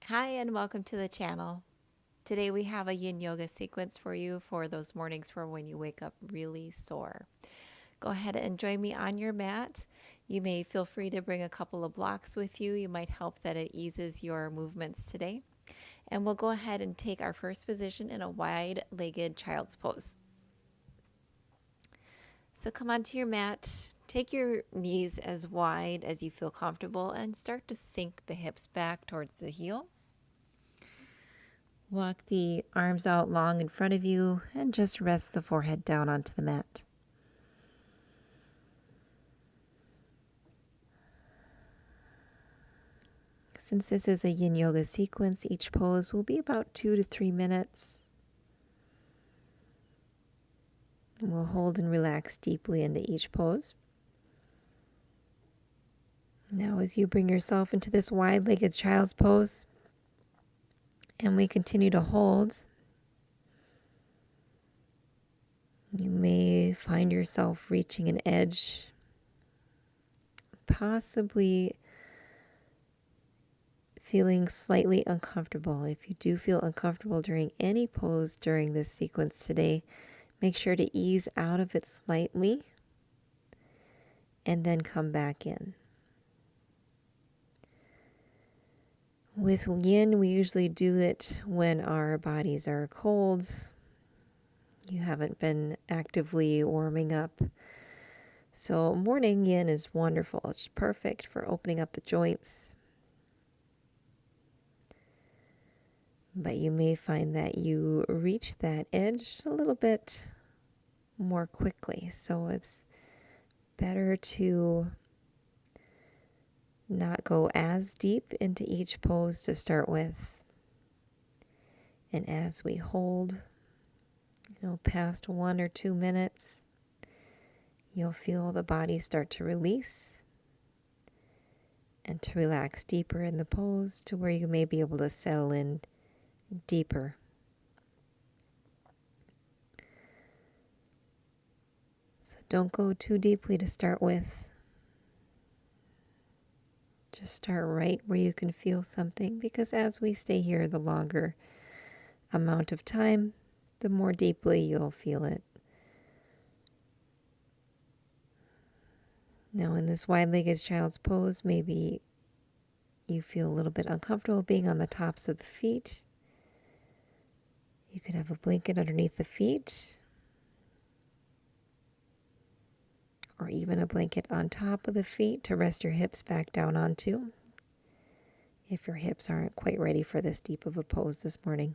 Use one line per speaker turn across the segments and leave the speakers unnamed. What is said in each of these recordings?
Hi and welcome to the channel. Today we have a yin yoga sequence for you for those mornings for when you wake up really sore. Go ahead and join me on your mat. You may feel free to bring a couple of blocks with you. You might help that it eases your movements today. And we'll go ahead and take our first position in a wide-legged child's pose. So come onto your mat. Take your knees as wide as you feel comfortable and start to sink the hips back towards the heels. Walk the arms out long in front of you and just rest the forehead down onto the mat. Since this is a yin yoga sequence, each pose will be about 2 to 3 minutes. And we'll hold and relax deeply into each pose. Now, as you bring yourself into this wide-legged child's pose, and we continue to hold, you may find yourself reaching an edge, possibly feeling slightly uncomfortable. If you do feel uncomfortable during any pose during this sequence today, make sure to ease out of it slightly and then come back in. With yin, we usually do it when our bodies are cold. You haven't been actively warming up. So morning yin is wonderful. It's perfect for opening up the joints. But you may find that you reach that edge a little bit more quickly. So it's better to not go as deep into each pose to start with. And as we hold, past 1 or 2 minutes, you'll feel the body start to release and to relax deeper in the pose to where you may be able to settle in deeper. So don't go too deeply to start with. Just start right where you can feel something, because as we stay here the longer amount of time, the more deeply you'll feel it. Now in this wide-legged child's pose, maybe you feel a little bit uncomfortable being on the tops of the feet. You could have a blanket underneath the feet, or even a blanket on top of the feet to rest your hips back down onto, if your hips aren't quite ready for this deep of a pose this morning.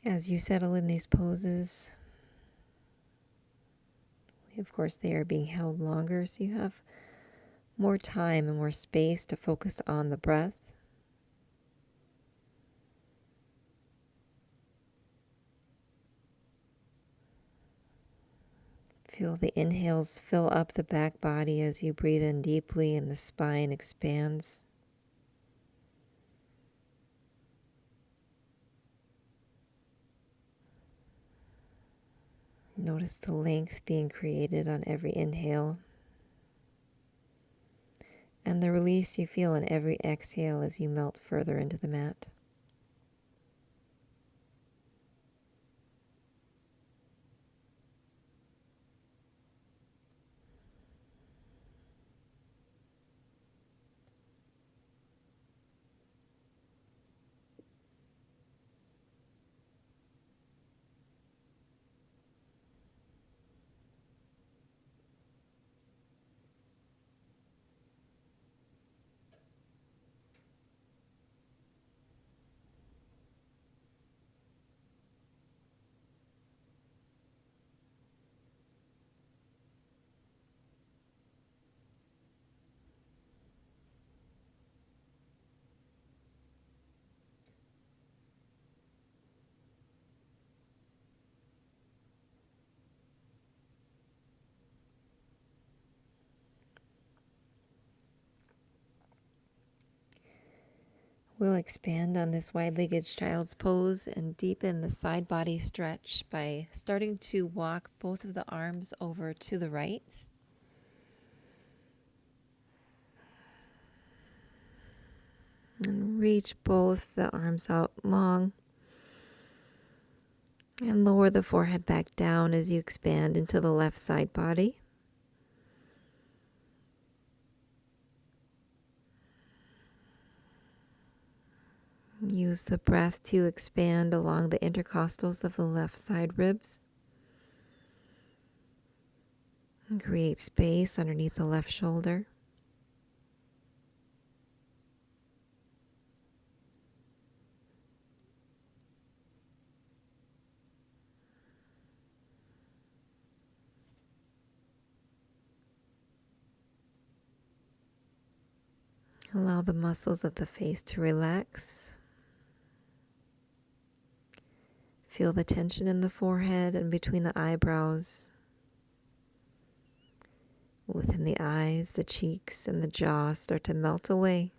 As you settle in these poses, of course, they are being held longer, so you have more time and more space to focus on the breath. Feel the inhales fill up the back body as you breathe in deeply and the spine expands. Notice the length being created on every inhale, and the release you feel on every exhale as you melt further into the mat. We'll expand on this wide-legged child's pose and deepen the side body stretch by starting to walk both of the arms over to the right. And reach both the arms out long. And lower the forehead back down as you expand into the left side body. Use the breath to expand along the intercostals of the left side ribs. And create space underneath the left shoulder. Allow the muscles of the face to relax. Feel the tension in the forehead and between the eyebrows. Within the eyes, the cheeks, and the jaw start to melt away.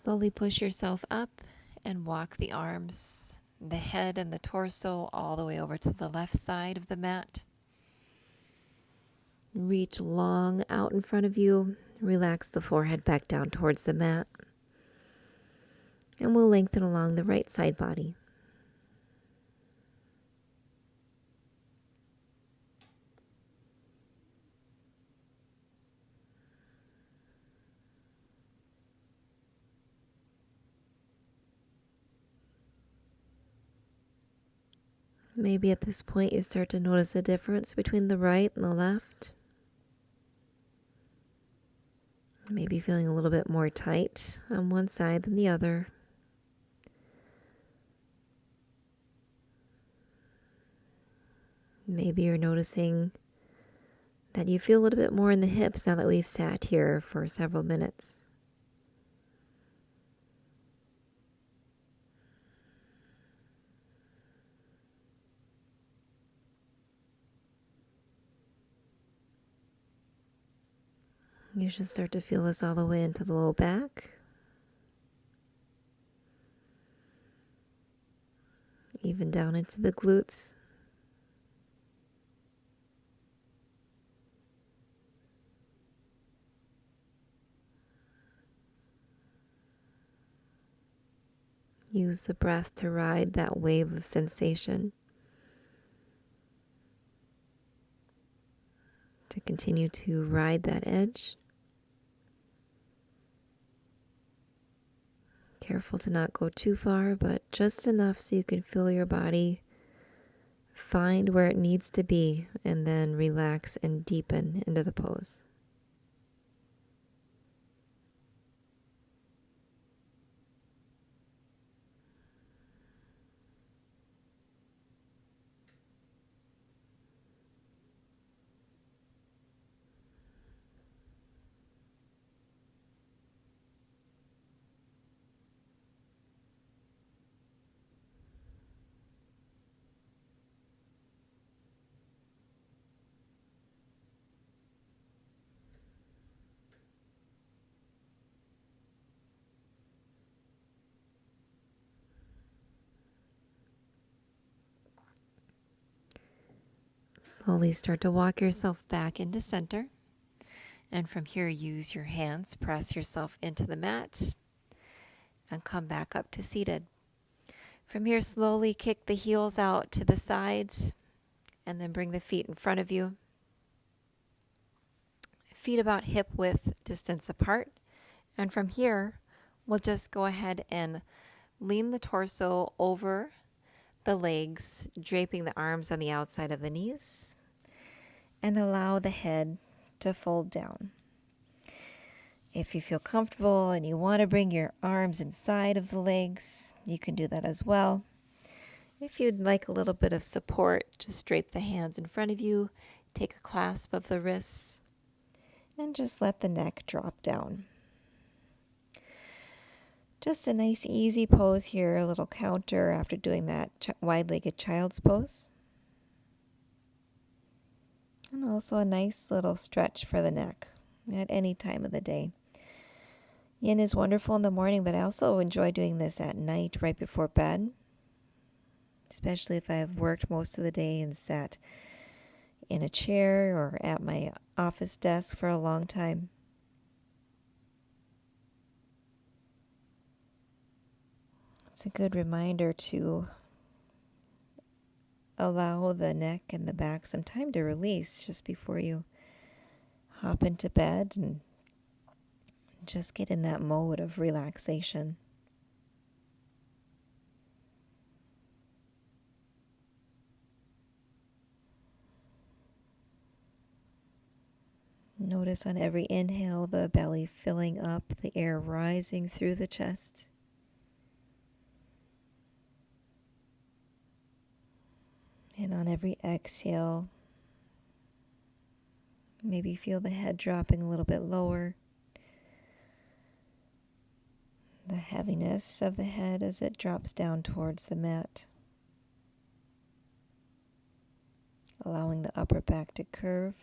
Slowly push yourself up and walk the arms, the head, and the torso all the way over to the left side of the mat. Reach long out in front of you. Relax the forehead back down towards the mat. And we'll lengthen along the right side body. Maybe at this point you start to notice a difference between the right and the left. Maybe feeling a little bit more tight on one side than the other. Maybe you're noticing that you feel a little bit more in the hips now that we've sat here for several minutes. You should start to feel this all the way into the low back. Even down into the glutes. Use the breath to ride that wave of sensation. To continue to ride that edge. Careful to not go too far, but just enough so you can feel your body find where it needs to be and then relax and deepen into the pose. Slowly start to walk yourself back into center. And from here, use your hands, press yourself into the mat, and come back up to seated. From here, slowly kick the heels out to the sides, and then bring the feet in front of you. Feet about hip width distance apart. And from here, we'll just go ahead and lean the torso over the legs, draping the arms on the outside of the knees, and allow the head to fold down. If you feel comfortable and you want to bring your arms inside of the legs, you can do that as well. If you'd like a little bit of support, just drape the hands in front of you, take a clasp of the wrists, and just let the neck drop down. Just a nice easy pose here, a little counter after doing that wide-legged child's pose. And also a nice little stretch for the neck at any time of the day. Yin is wonderful in the morning, but I also enjoy doing this at night right before bed, especially if I've worked most of the day and sat in a chair or at my office desk for a long time. It's a good reminder to allow the neck and the back some time to release just before you hop into bed and just get in that mode of relaxation. Notice on every inhale the belly filling up, the air rising through the chest. And on every exhale, maybe feel the head dropping a little bit lower. The heaviness of the head as it drops down towards the mat. Allowing the upper back to curve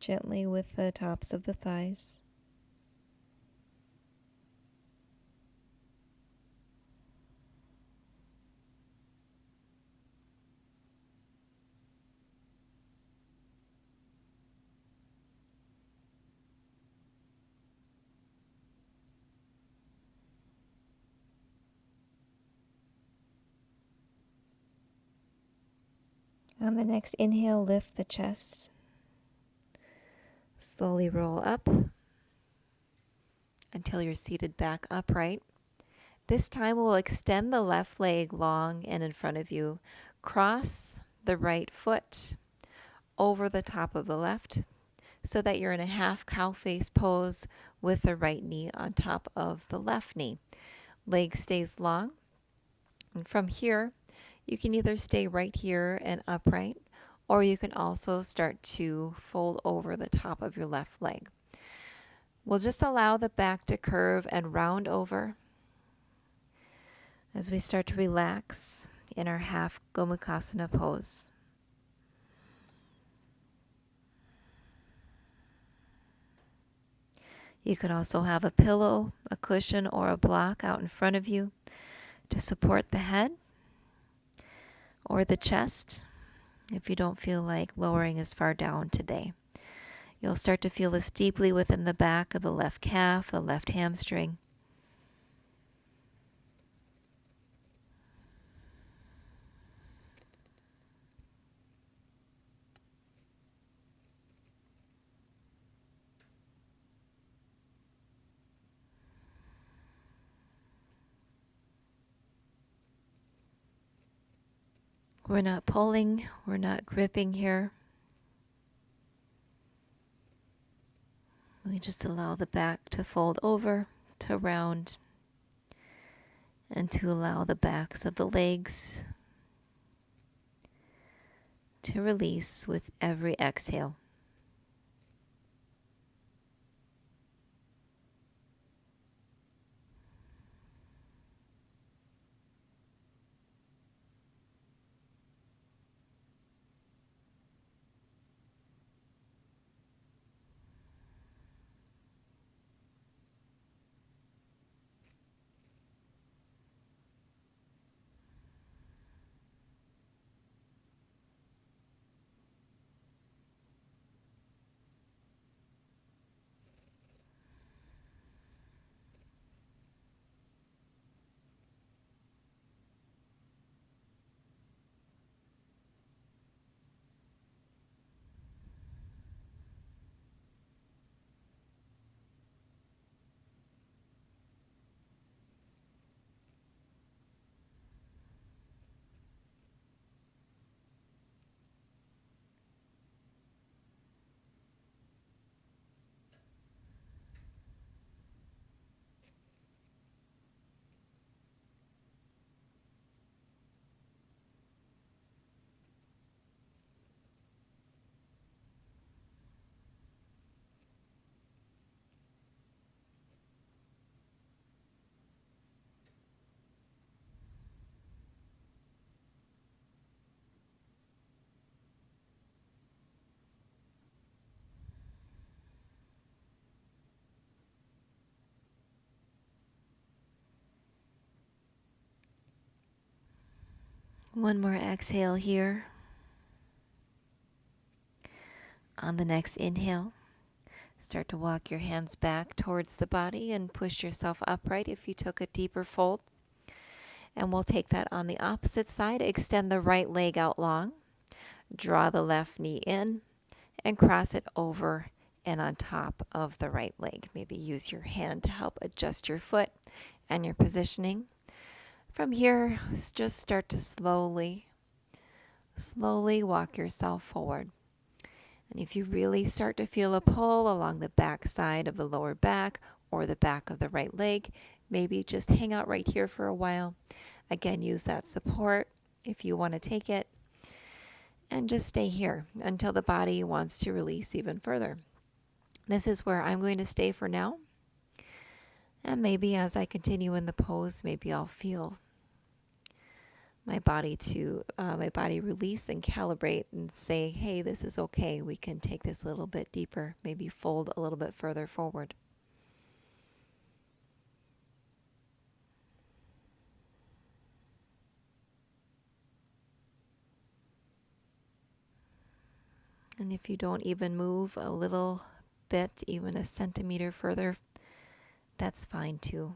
gently with the tops of the thighs. On the next inhale, lift the chest. Slowly roll up until you're seated back upright. This time we'll extend the left leg long and in front of you. Cross the right foot over the top of the left so that you're in a half cow face pose with the right knee on top of the left knee. Leg stays long. And from here, you can either stay right here and upright, or you can also start to fold over the top of your left leg. We'll just allow the back to curve and round over as we start to relax in our half Gomukasana pose. You could also have a pillow, a cushion, or a block out in front of you to support the head or the chest if you don't feel like lowering as far down today. You'll start to feel this deeply within the back of the left calf, the left hamstring. We're not pulling, we're not gripping here. We just allow the back to fold over, to round, and to allow the backs of the legs to release with every exhale. One more exhale here. On the next inhale, start to walk your hands back towards the body and push yourself upright if you took a deeper fold. And we'll take that on the opposite side. Extend the right leg out long. Draw the left knee in and cross it over and on top of the right leg. Maybe use your hand to help adjust your foot and your positioning. From here, just start to slowly walk yourself forward. And if you really start to feel a pull along the back side of the lower back or the back of the right leg, maybe just hang out right here for a while. Again, use that support if you want to take it. And just stay here until the body wants to release even further. This is where I'm going to stay for now. And maybe as I continue in the pose, maybe I'll feel my body release and calibrate and say, hey, this is okay. We can take this a little bit deeper, maybe fold a little bit further forward. And if you don't even move a little bit, even a centimeter further, that's fine too.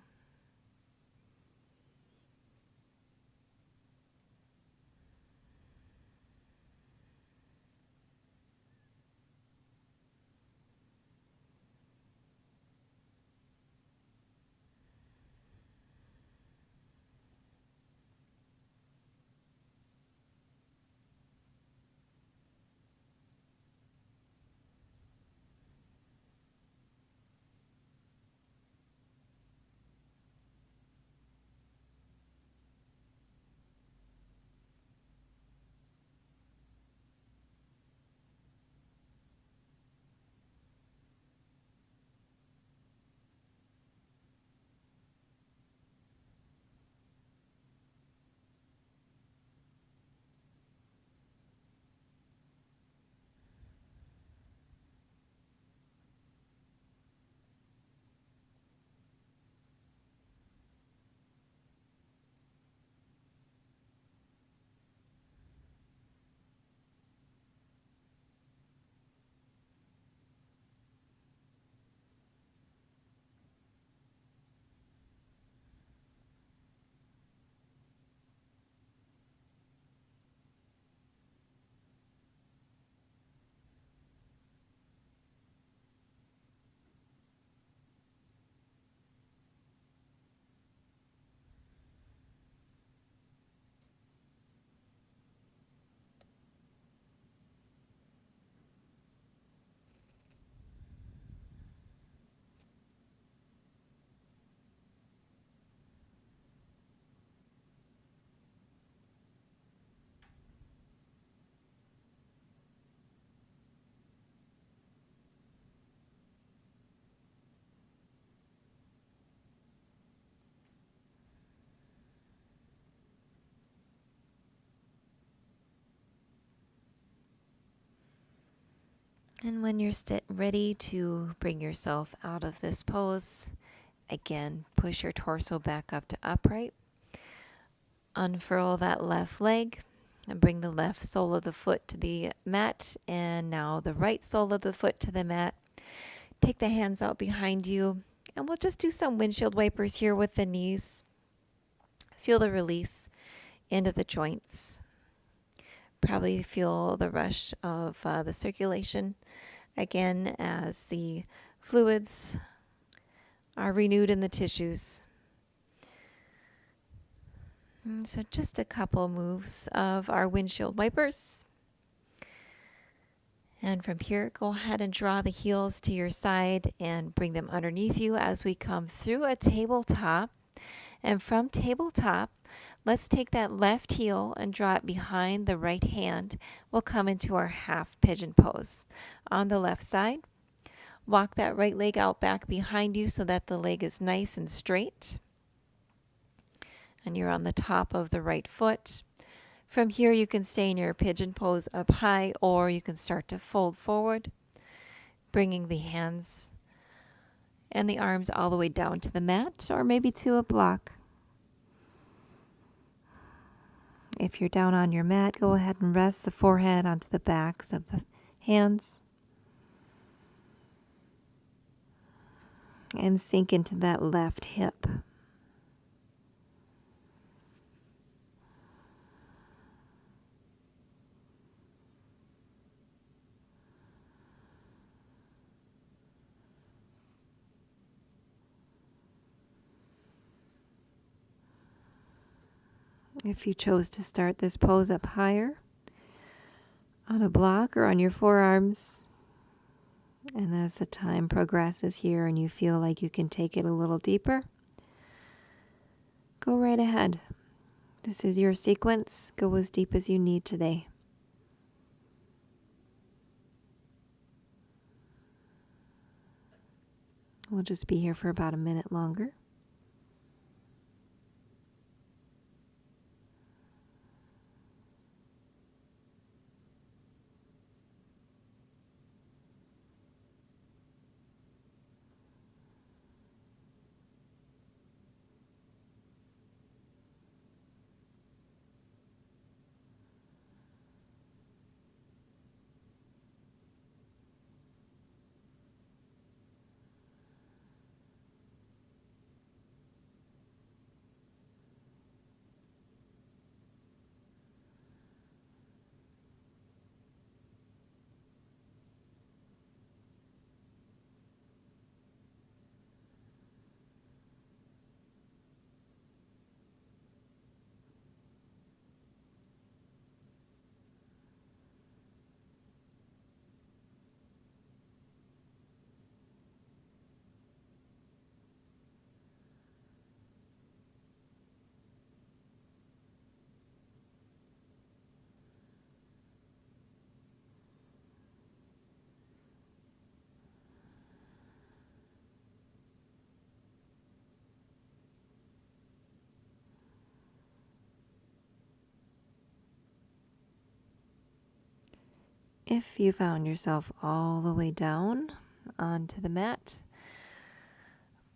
And when you're ready to bring yourself out of this pose, again, push your torso back up to upright. Unfurl that left leg and bring the left sole of the foot to the mat. And now the right sole of the foot to the mat. Take the hands out behind you. And we'll just do some windshield wipers here with the knees. Feel the release into the joints. Probably feel the rush of the circulation again as the fluids are renewed in the tissues. And so just a couple moves of our windshield wipers. And from here, go ahead and draw the heels to your side and bring them underneath you as we come through a tabletop. And from tabletop, let's take that left heel and draw it behind the right hand. We'll come into our half pigeon pose. On the left side, walk that right leg out back behind you so that the leg is nice and straight. And you're on the top of the right foot. From here, you can stay in your pigeon pose up high, or you can start to fold forward, bringing the hands and the arms all the way down to the mat, or maybe to a block. If you're down on your mat, go ahead and rest the forehead onto the backs of the hands and sink into that left hip. If you chose to start this pose up higher, on a block or on your forearms, and as the time progresses here and you feel like you can take it a little deeper, go right ahead. This is your sequence. Go as deep as you need today. We'll just be here for about a minute longer. If you found yourself all the way down onto the mat,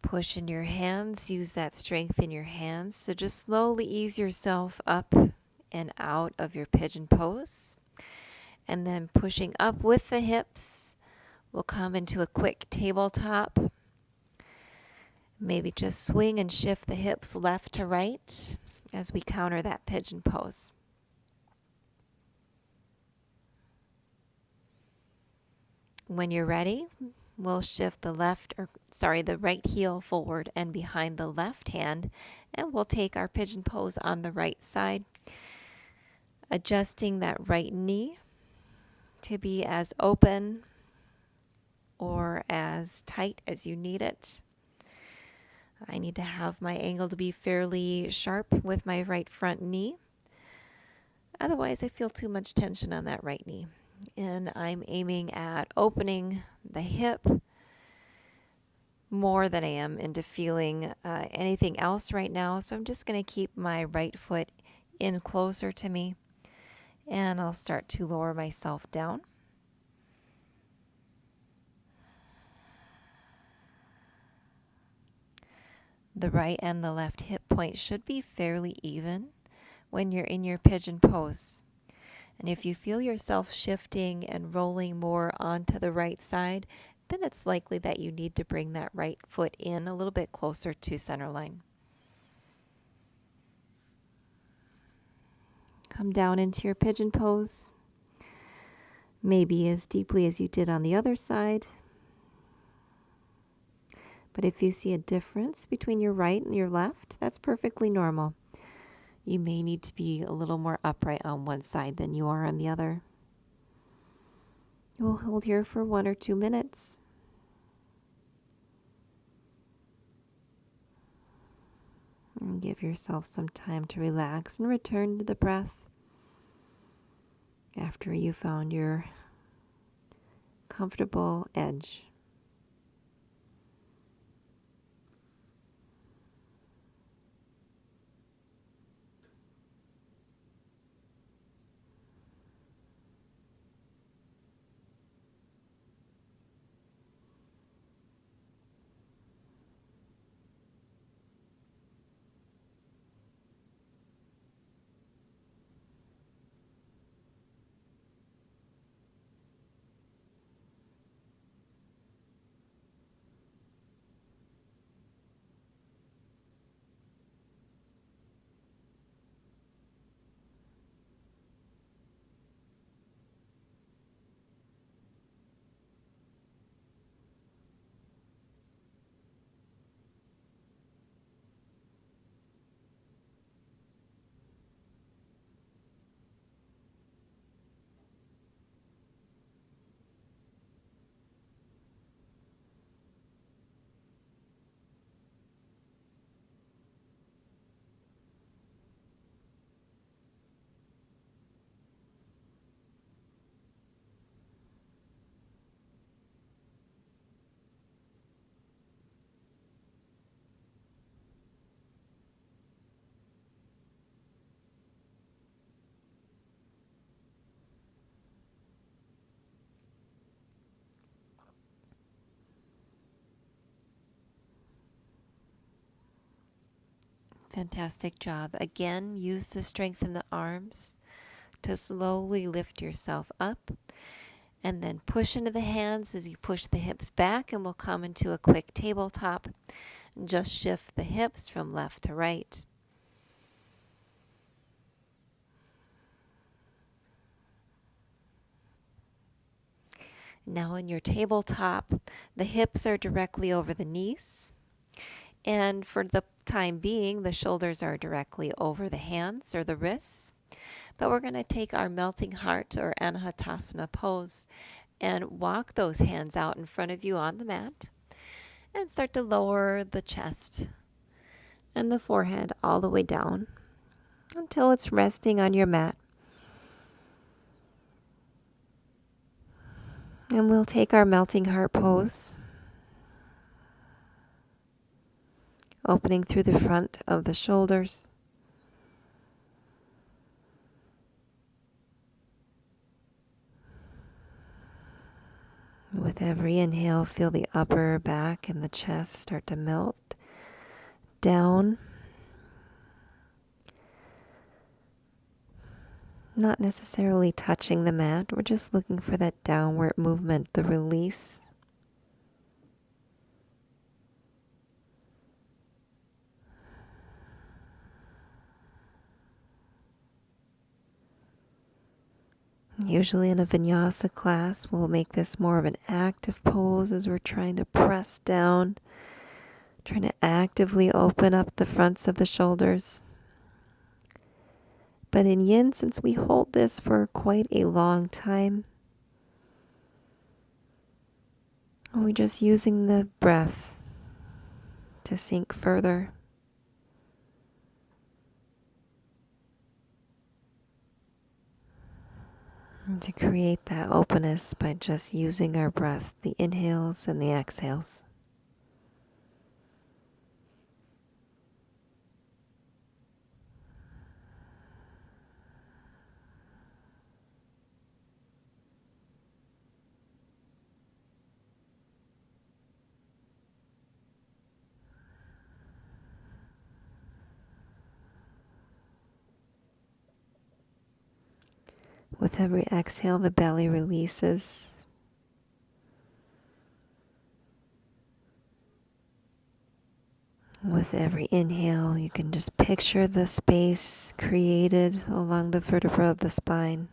push in your hands, use that strength in your hands. So just slowly ease yourself up and out of your pigeon pose. And then pushing up with the hips, we'll come into a quick tabletop. Maybe just swing and shift the hips left to right as we counter that pigeon pose. When you're ready, we'll shift the right heel forward and behind the left hand, and we'll take our pigeon pose on the right side, adjusting that right knee to be as open or as tight as you need it. I need to have my angle to be fairly sharp with my right front knee. Otherwise, I feel too much tension on that right knee. And I'm aiming at opening the hip more than I am into feeling anything else right now. So I'm just going to keep my right foot in closer to me, and I'll start to lower myself down. The right and the left hip point should be fairly even when you're in your pigeon pose. And if you feel yourself shifting and rolling more onto the right side, then it's likely that you need to bring that right foot in a little bit closer to center line. Come down into your pigeon pose, maybe as deeply as you did on the other side. But if you see a difference between your right and your left, that's perfectly normal. You may need to be a little more upright on one side than you are on the other. You'll hold here for 1 or 2 minutes. And give yourself some time to relax and return to the breath after you found your comfortable edge. Fantastic job. Again, use the strength in the arms to slowly lift yourself up, and then push into the hands as you push the hips back, and we'll come into a quick tabletop. Just shift the hips from left to right. Now in your tabletop, the hips are directly over the knees. And for the time being, the shoulders are directly over the hands or the wrists. But we're going to take our melting heart or Anahatasana pose and walk those hands out in front of you on the mat and start to lower the chest and the forehead all the way down until it's resting on your mat. And we'll take our melting heart pose, opening through the front of the shoulders. With every inhale, feel the upper back and the chest start to melt down. Not necessarily touching the mat, we're just looking for that downward movement, the release. Usually in a vinyasa class, we'll make this more of an active pose as we're trying to press down, trying to actively open up the fronts of the shoulders. But in yin, since we hold this for quite a long time, we're just using the breath to sink further. And to create that openness by just using our breath, the inhales and the exhales. With every exhale, the belly releases. With every inhale, you can just picture the space created along the vertebra of the spine.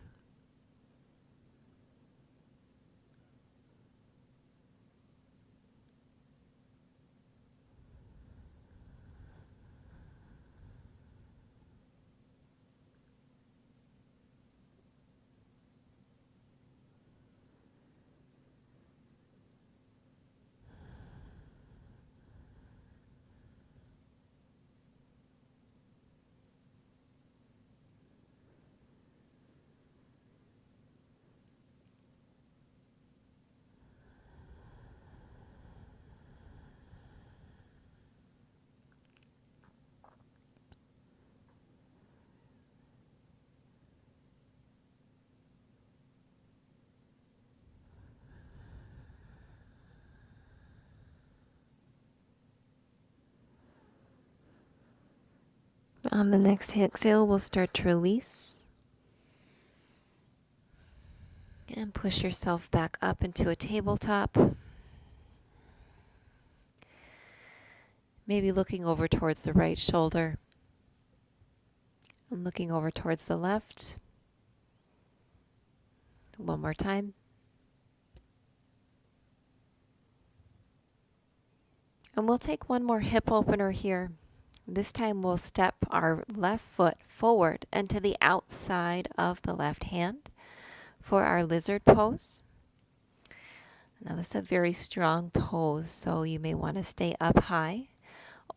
On the next exhale, we'll start to release. And push yourself back up into a tabletop. Maybe looking over towards the right shoulder. And looking over towards the left. One more time. And we'll take one more hip opener here. This time we'll step our left foot forward and to the outside of the left hand for our lizard pose. Now this is a very strong pose, so you may want to stay up high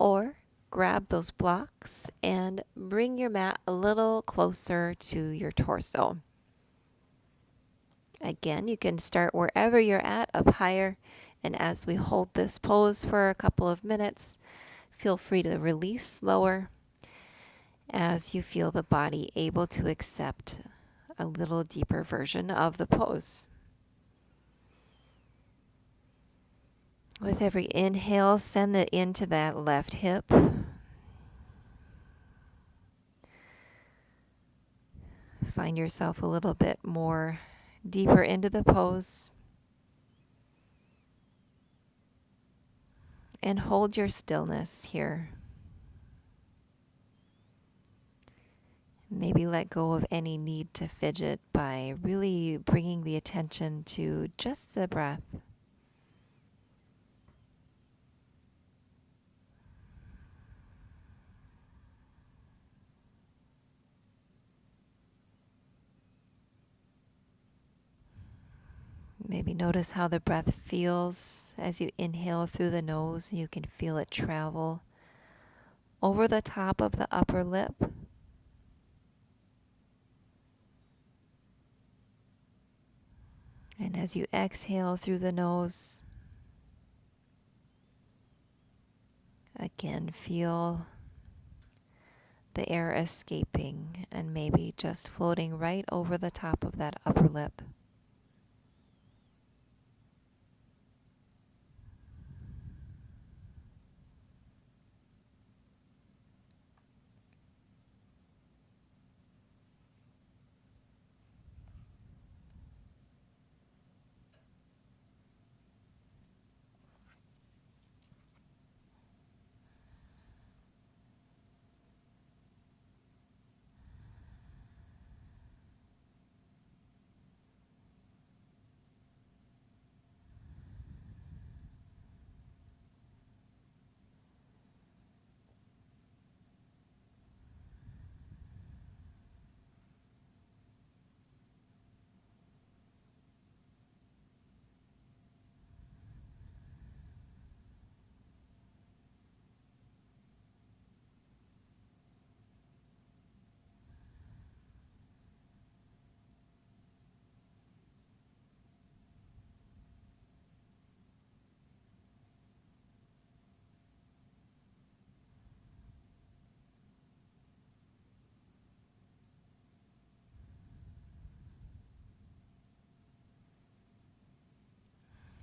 or grab those blocks and bring your mat a little closer to your torso. Again, you can start wherever you're at, up higher, and as we hold this pose for a couple of minutes, feel free to release lower as you feel the body able to accept a little deeper version of the pose. With every inhale, send it into that left hip. Find yourself a little bit more deeper into the pose. And hold your stillness here. Maybe let go of any need to fidget by really bringing the attention to just the breath. Maybe notice how the breath feels as you inhale through the nose. You can feel it travel over the top of the upper lip. And as you exhale through the nose, again, feel the air escaping and maybe just floating right over the top of that upper lip.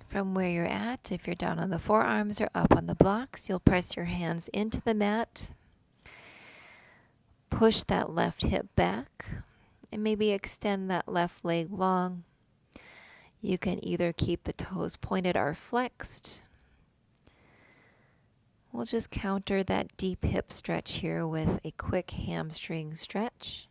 From where you're at, if you're down on the forearms or up on the blocks, you'll press your hands into the mat. Push that left hip back and maybe extend that left leg long. You can either keep the toes pointed or flexed. We'll just counter that deep hip stretch here with a quick hamstring stretch.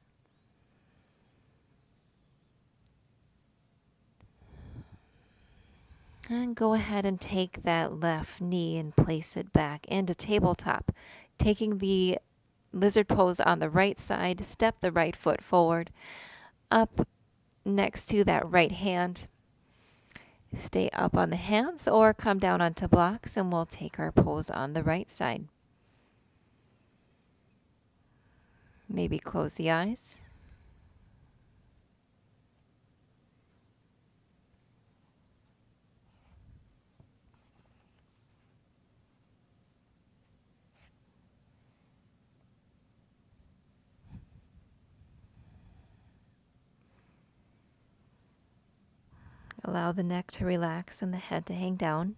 And go ahead and take that left knee and place it back into tabletop. Taking the lizard pose on the right side, step the right foot forward, up next to that right hand. Stay up on the hands or come down onto blocks, and we'll take our pose on the right side. Maybe close the eyes. Allow the neck to relax and the head to hang down.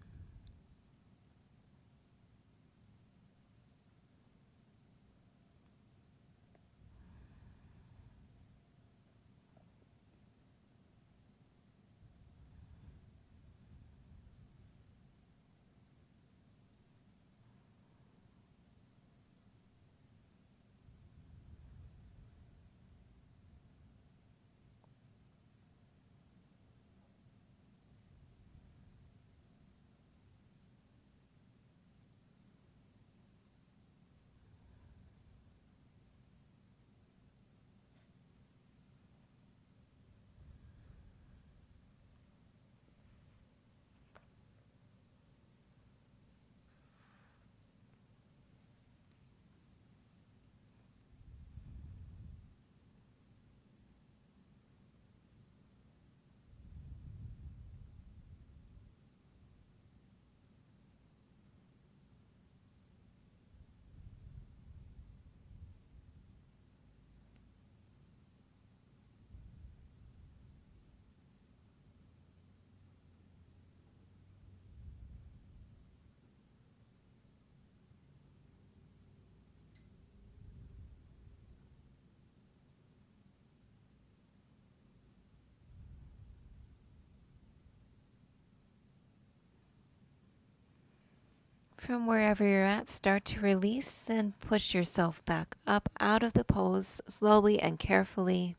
From wherever you're at, start to release and push yourself back up out of the pose slowly and carefully,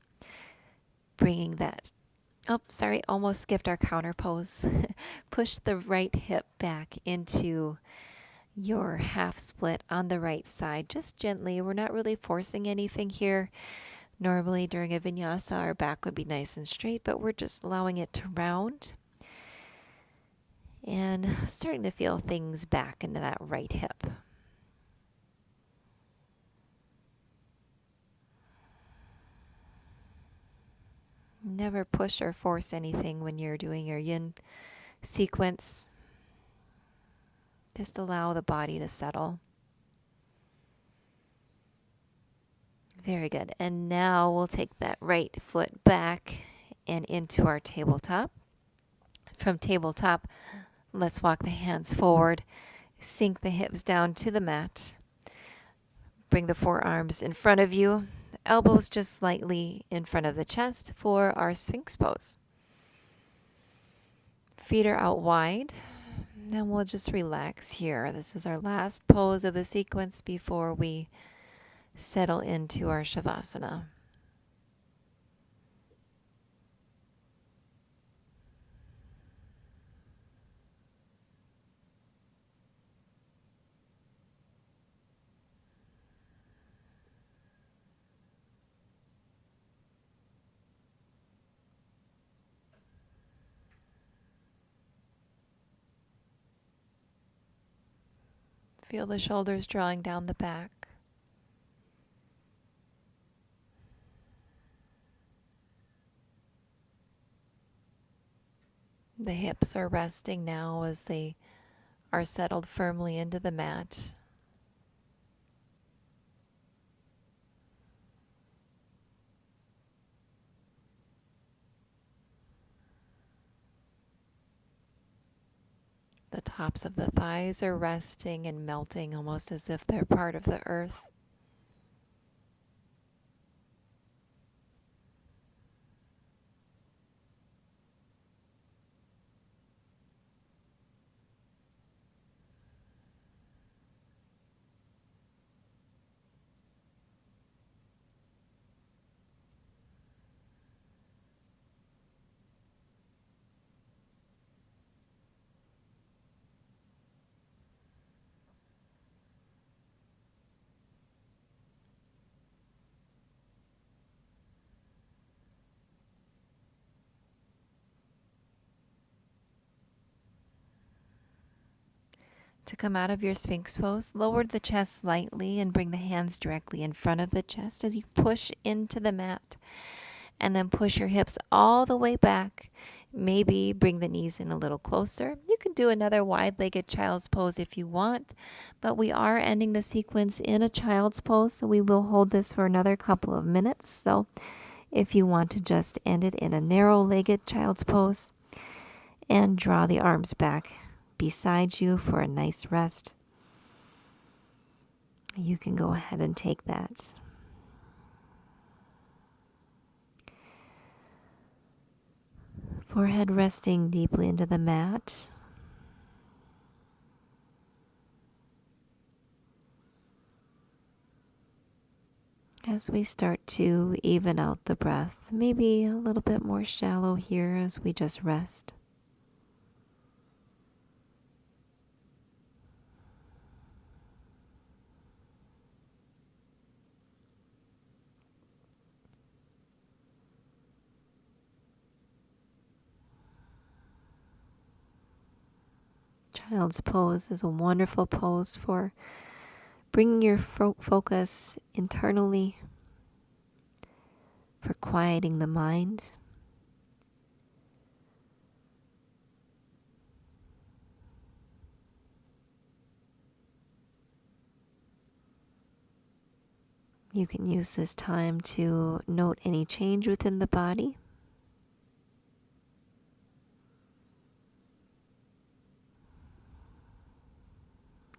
bringing that, oh, sorry, almost skipped our counter pose. Push the right hip back into your half split on the right side, just gently. We're not really forcing anything here. Normally during a vinyasa, our back would be nice and straight, but we're just allowing it to round and starting to feel things back into that right hip. Never push or force anything when you're doing your yin sequence. Just allow the body to settle. Very good. And now we'll take that right foot back and into our tabletop. From tabletop, let's walk the hands forward. Sink the hips down to the mat. Bring the forearms in front of you. Elbows just slightly in front of the chest for our Sphinx Pose. Feet are out wide. Then we'll just relax here. This is our last pose of the sequence before we settle into our Shavasana. Feel the shoulders drawing down the back. The hips are resting now as they are settled firmly into the mat. The tops of the thighs are resting and melting almost as if they're part of the earth. To come out of your Sphinx Pose, lower the chest slightly and bring the hands directly in front of the chest as you push into the mat. And then push your hips all the way back. Maybe bring the knees in a little closer. You can do another wide-legged child's pose if you want, but we are ending the sequence in a child's pose, so we will hold this for another couple of minutes. So if you want to just end it in a narrow-legged child's pose and draw the arms back beside you for a nice rest, you can go ahead and take that. Forehead resting deeply into the mat. As we start to even out the breath, maybe a little bit more shallow here as we just rest. Child's pose is a wonderful pose for bringing your focus internally, for quieting the mind. You can use this time to note any change within the body.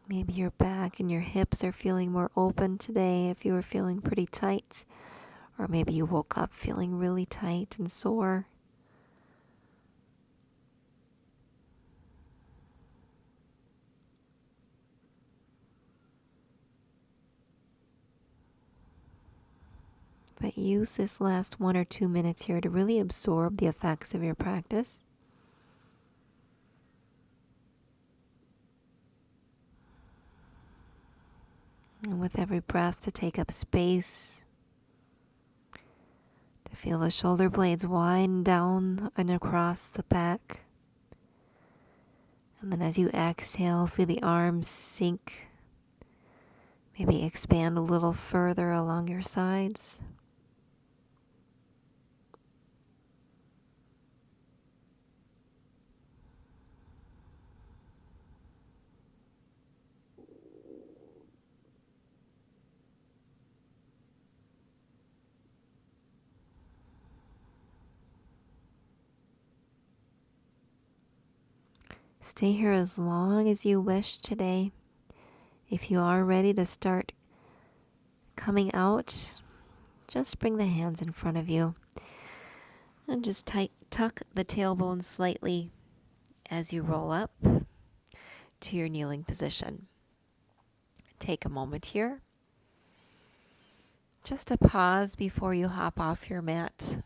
Maybe your back and your hips are feeling more open today if you were feeling pretty tight. Or maybe you woke up feeling really tight and sore. But use this last 1 or 2 minutes here to really absorb the effects of your practice. And with every breath to take up space, to feel the shoulder blades wind down and across the back. And then as you exhale, feel the arms sink. Maybe expand a little further along your sides. Stay here as long as you wish today. If you are ready to start coming out, just bring the hands in front of you and just tuck the tailbone slightly as you roll up to your kneeling position. Take a moment here just to pause before you hop off your mat.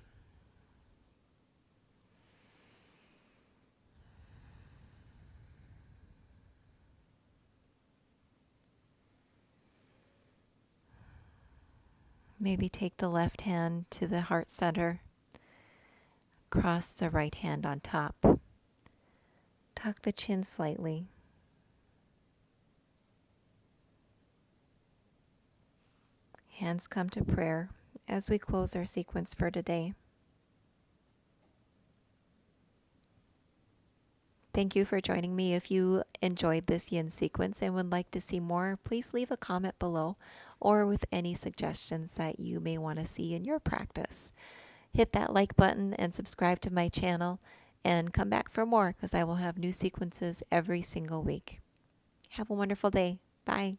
Maybe take the left hand to the heart center. Cross the right hand on top. Tuck the chin slightly. Hands come to prayer as we close our sequence for today. Thank you for joining me. If you enjoyed this yin sequence and would like to see more, please leave a comment below or with any suggestions that you may want to see in your practice. Hit that like button and subscribe to my channel and come back for more because I will have new sequences every single week. Have a wonderful day. Bye.